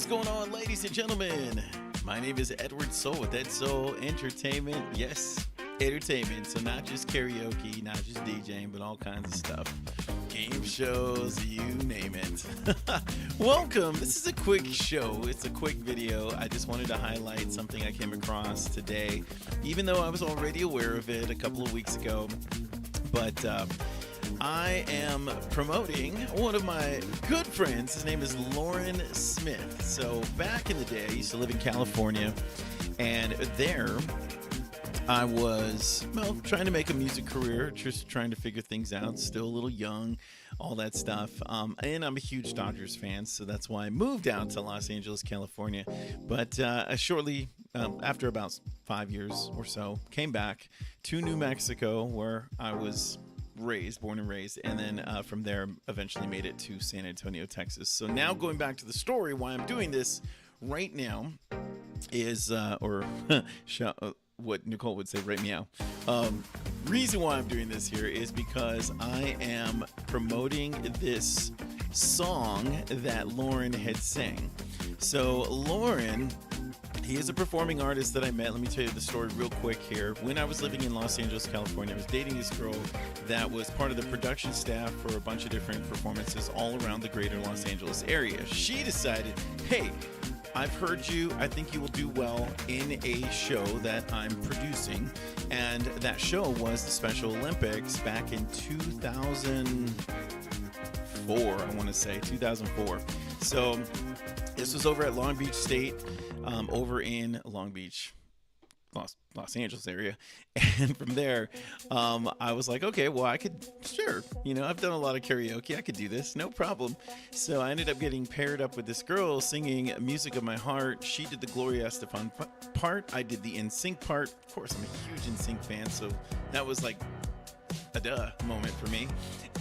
What's going on, ladies and gentlemen? My name is Edward Soul with Ed Soul Entertainment. Yes, entertainment. So not just karaoke, not just DJing, but all kinds of stuff. Game shows, you name it. Welcome. This is a quick show. It's a quick video. I just wanted to highlight something I came across today, even though I was already aware of it a couple of weeks ago. But I am promoting one of my good friends. His name is Loren Smith. So back in the day, I used to live in California, and there I was, trying to make a music career, just trying to figure things out, still a little young, all that stuff. And I'm a huge Dodgers fan, so that's why I moved out to Los Angeles, California. But shortly after about 5 years or so, came back to New Mexico, where I was born and raised, and then from there eventually made it to San Antonio, Texas. So now going back to the story, why I'm doing this right now is, what Nicole would say, right meow. Reason why I'm doing this here is because I am promoting this song that Loren had sang. So Loren, he is a performing artist that I met. Let me tell you the story real quick here. When I was living in Los Angeles, California, I was dating this girl that was part of the production staff for a bunch of different performances all around the greater Los Angeles area. She decided, hey, I've heard you. I think you will do well in a show that I'm producing. And that show was the Special Olympics back in 2004, I want to say, 2004. So this was over at Long Beach State, over in Long Beach, Los Angeles area. And from there, I was like, okay, well, I could, sure. I've done a lot of karaoke. I could do this, no problem. So I ended up getting paired up with this girl singing Music of My Heart. She did the Gloria Estefan part. I did the NSYNC part. Of course, I'm a huge NSYNC fan, so that was like a duh moment for me.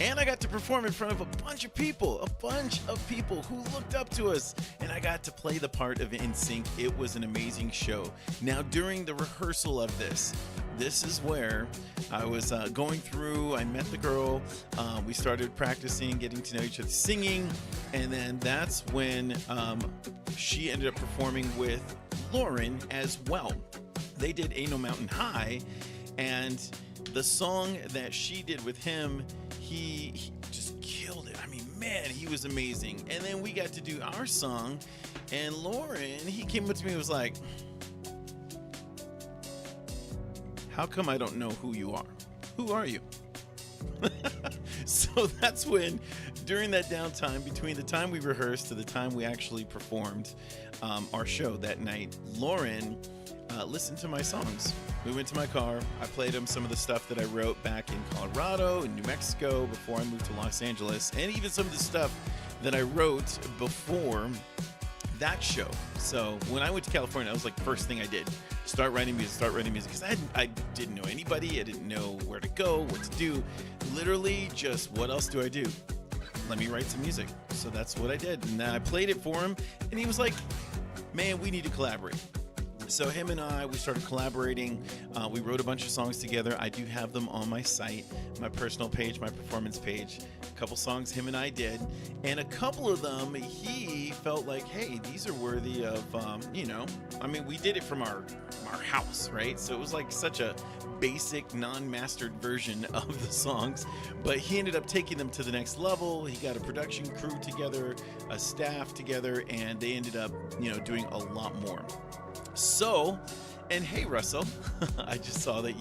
And I got to perform in front of a bunch of people who looked up to us, and I got to play the part of NSYNC. It was an amazing show. Now, during the rehearsal of this is where I was going through. I met the girl. We started practicing, getting to know each other, singing, and then that's when she ended up performing with Loren as well. They did Ain't No Mountain High, and the song that she did with him, he just killed it. I mean, man, he was amazing. And then we got to do our song, and Loren, he came up to me and was like, how come I don't know who you are? Who are you? So that's when, during that downtime, between the time we rehearsed to the time we actually performed our show that night, Loren listened to my songs. We went to my car. I played him some of the stuff that I wrote back in Colorado and New Mexico before I moved to Los Angeles, and even some of the stuff that I wrote before that show. So when I went to California, that was like the first thing I did. Start writing music, because I didn't know anybody. I didn't know where to go, what to do. Literally just, what else do I do? Let me write some music. So that's what I did. And I played it for him, and he was like, man, we need to collaborate. So him and I, we started collaborating. We wrote a bunch of songs together. I do have them on my site, my personal page, my performance page. A couple songs him and I did, and a couple of them he felt like, hey, these are worthy of, we did it from our house, right? So it was like such a basic, non-mastered version of the songs, but he ended up taking them to the next level. He got a production crew together, a staff together, and they ended up, doing a lot more. So, and hey, Russell, I just saw that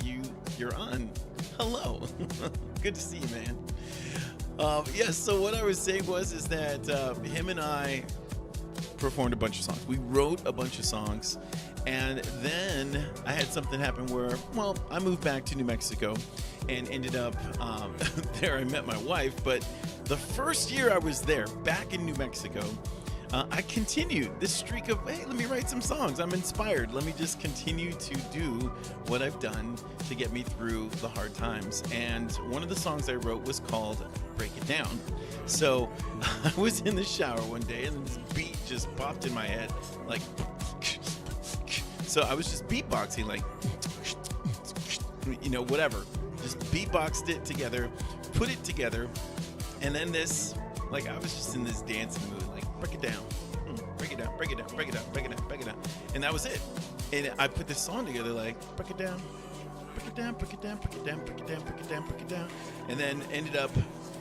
you're on. Hello. Good to see you, man. Yes, so what I was saying is that him and I performed a bunch of songs. We wrote a bunch of songs, and then I had something happen where, I moved back to New Mexico and ended up there. I met my wife, but the first year I was there, back in New Mexico, I continued this streak of, hey, let me write some songs. I'm inspired. Let me just continue to do what I've done to get me through the hard times. And one of the songs I wrote was called Break It Down. So I was in the shower one day, and this beat just popped in my head. Like, so I was just beatboxing, like, whatever. Just beatboxed it together, put it together. And then this, I was just in this dancing mood, like, break it down. it down, break it down, break it down, break it down, break it down. And that was it. And I put this song together like, break it down, break it down, break it down, break it down, break it down, break it down, break it down. And then ended up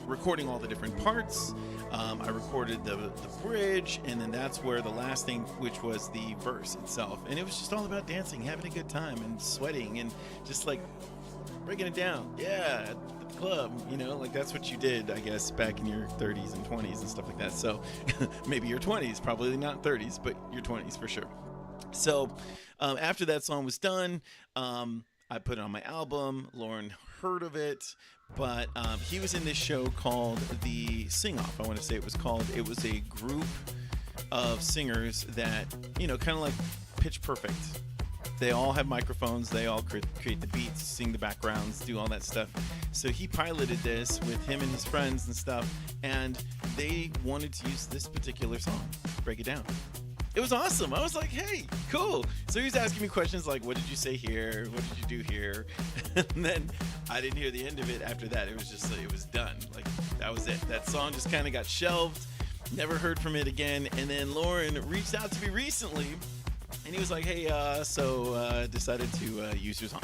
recording all the different parts. I recorded the bridge, and then that's where the last thing, which was the verse itself. And it was just all about dancing, having a good time, and sweating, and just like breaking it down. Yeah, at the club, you know, like that's what you did, I guess, back in your 30s and 20s and stuff like that. So maybe your 20s, probably not 30s, but your 20s for sure. So after that song was done, I put it on my album. Loren heard of it, but he was in this show called The Sing Off. I want to say it was called. It was a group of singers that, you know, kind of like Pitch Perfect. They all have microphones. They all create the beats, sing the backgrounds, do all that stuff. So he piloted this with him and his friends and stuff, and they wanted to use this particular song, Break It Down. It was awesome. I was like, hey, cool. So he was asking me questions like, what did you say here? What did you do here? And then I didn't hear the end of it after that. It was just, it was done. Like, that was it. That song just kind of got shelved. Never heard from it again. And then Loren reached out to me recently, and he was like, hey, decided to use your song.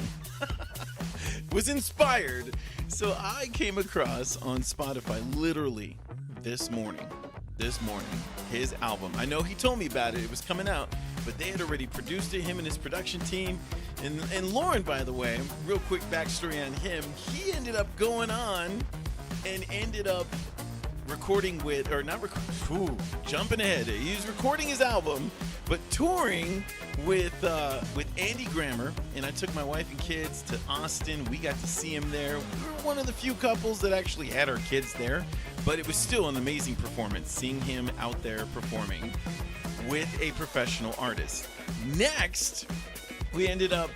Was inspired. So I came across on Spotify literally this morning, his album. I know he told me about it. It was coming out, but they had already produced it, him and his production team. And Loren, by the way, real quick backstory on him, he ended up going on and ended up recording with, or not recording, jumping ahead. He was recording his album, but touring with Andy Grammer. And I took my wife and kids to Austin. We got to see him there. We were one of the few couples that actually had our kids there, but it was still an amazing performance, seeing him out there performing with a professional artist. Next, we ended up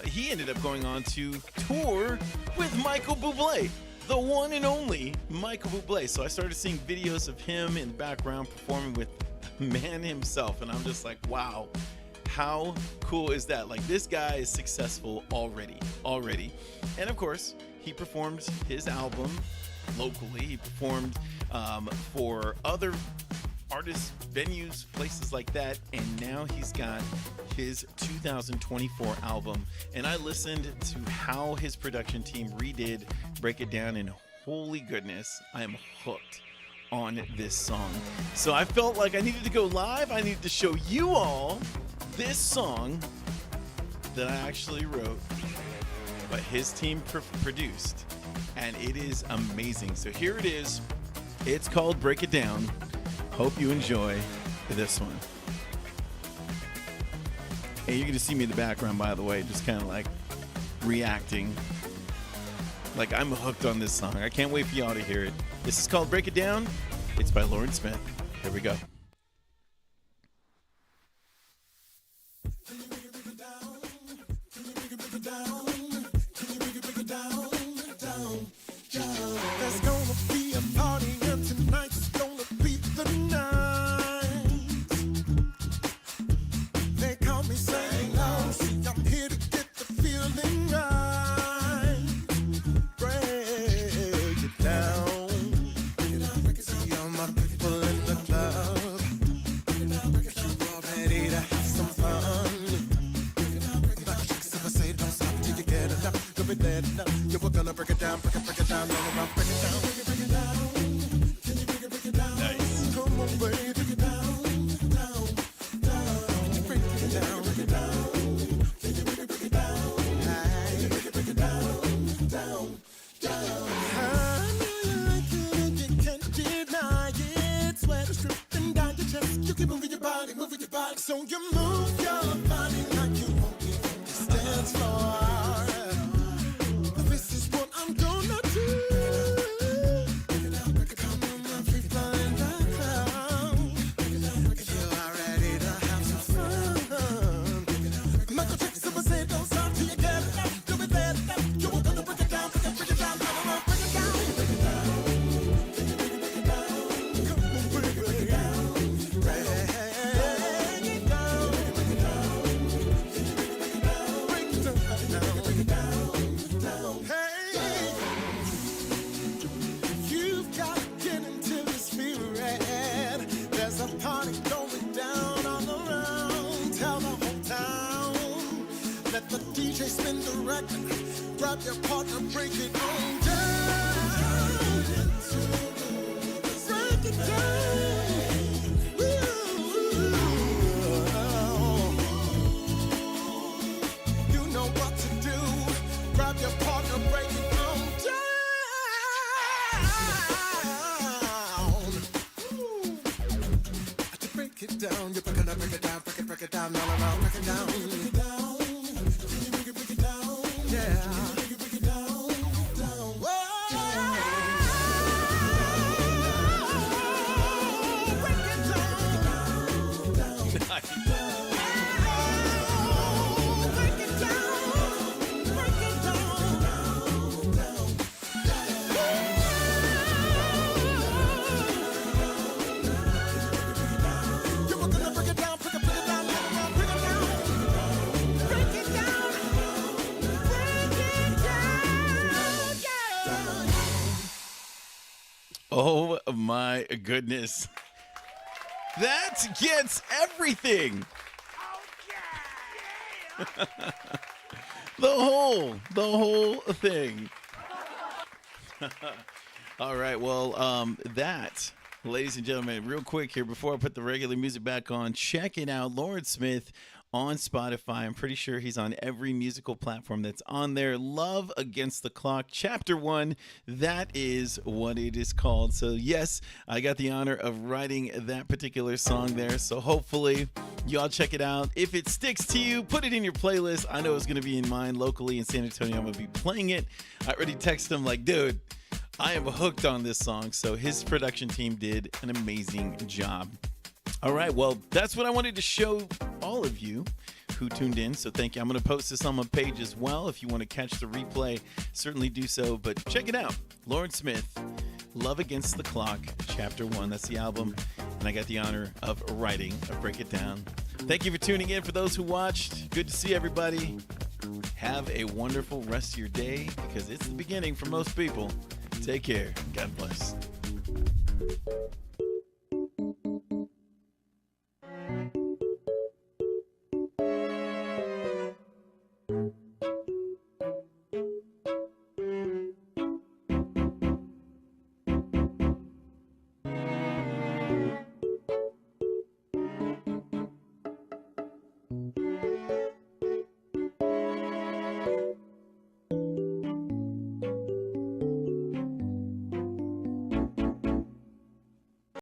he ended up going on to tour with Michael Bublé, the one and only Michael Bublé. So I started seeing videos of him in the background performing with the man himself, and I'm just like, wow, how cool is that? Like, this guy is successful already. And of course, he performed his album locally. He performed for other artists, venues, places like that, and now he's got his 2024 album. And I listened to how his production team redid Break It Down, and holy goodness, I am hooked on this song. So I felt like I needed to go live. I needed to show you all this song that I actually wrote, but his team produced, and it is amazing. So here it is. It's called Break It Down. Hope you enjoy this one. Hey, you're gonna see me in the background, by the way, just kind of like reacting. Like, I'm hooked on this song. I can't wait for y'all to hear it. This is called Break It Down. It's by Loren Smith. Here we go. There's gonna be a party and tonight's gonna be the night. They call me saying, oh, see, I'm here to get the feeling right. Break it down. See all my people in the club. You all ready to have some fun. About to tricks if I say don't stop till you get it up. You'll be dead enough. Yeah, we're gonna break it down, break it down, all around, break it down, break it down. Can you break it down? Nice. Come on, baby, break it down, down. Break it down, break it down. Can you break it down? Can you break it down, down. I know you like it and you can't deny it. Sweat is dripping down your chest. You keep moving your body, so you move your body like you won't give up the dance floor. This is what I'm gonna do. Come on, my free flying background. You are ready to have some fun. Michael Jackson would say, don't stop till you get it up. Do it there, you were gonna break it down, break it down, break it down. Break it down. Come on, break it down. Break it down. Break it down. Hey, you've got to get into the spirit. There's a party going the DJ spin the record. Grab your partner, break it on down. Break it down. Ooh. You know what to do. Grab your partner, break it on down. To break it down, you're break it down, break it down, break it down, no, no, no, break it down. Break it down. Can you break it down? Yeah. Break it down, down. Whoa. Break it down, down. Break it down, break it down, down. You were gonna break it down, break it down, break it down, break it down, break it down, yeah. Oh my goodness. That gets everything. The whole thing. All right, well, that, ladies and gentlemen, real quick here before I put the regular music back on, check it out. Loren Smith on Spotify. I'm pretty sure he's on every musical platform that's on there. Love Against the Clock, Chapter 1. That is what it is called. So, yes, I got the honor of writing that particular song there. So, hopefully, y'all check it out. If it sticks to you, put it in your playlist. I know it's going to be in mine locally in San Antonio. I'm going to be playing it. I already texted him like, dude, I am hooked on this song. So, his production team did an amazing job. All right, well, that's what I wanted to show all of you who tuned in. So thank you. I'm going to post this on my page as well. If you want to catch the replay, certainly do so. But check it out. Loren Smith, Love Against the Clock, Chapter 1. That's the album. And I got the honor of writing a Break It Down. Thank you for tuning in. For those who watched, good to see everybody. Have a wonderful rest of your day because it's the beginning for most people. Take care. God bless.